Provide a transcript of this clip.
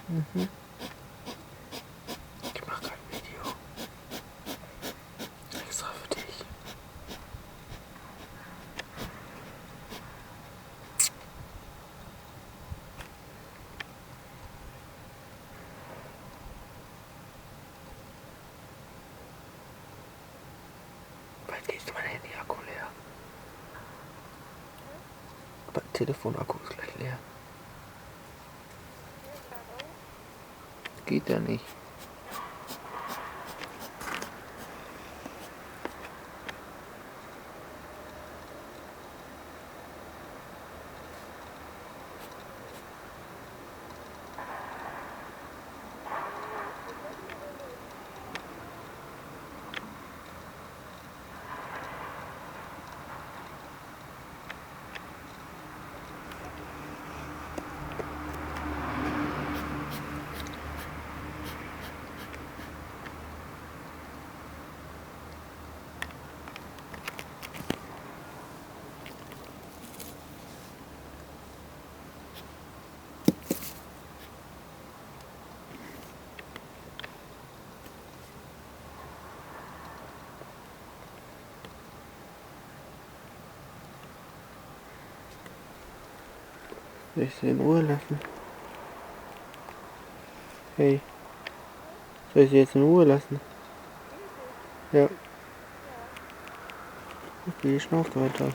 Mhm. Ich mache gerade ein Video. Extra für dich. Bald geht mein Handy-Akku leer. Aber Telefonakku ist gleich leer. Geht ja nicht. Soll ich sie in Ruhe lassen? Hey, soll ich sie jetzt in Ruhe lassen? Ja. Okay, schnauft weiter.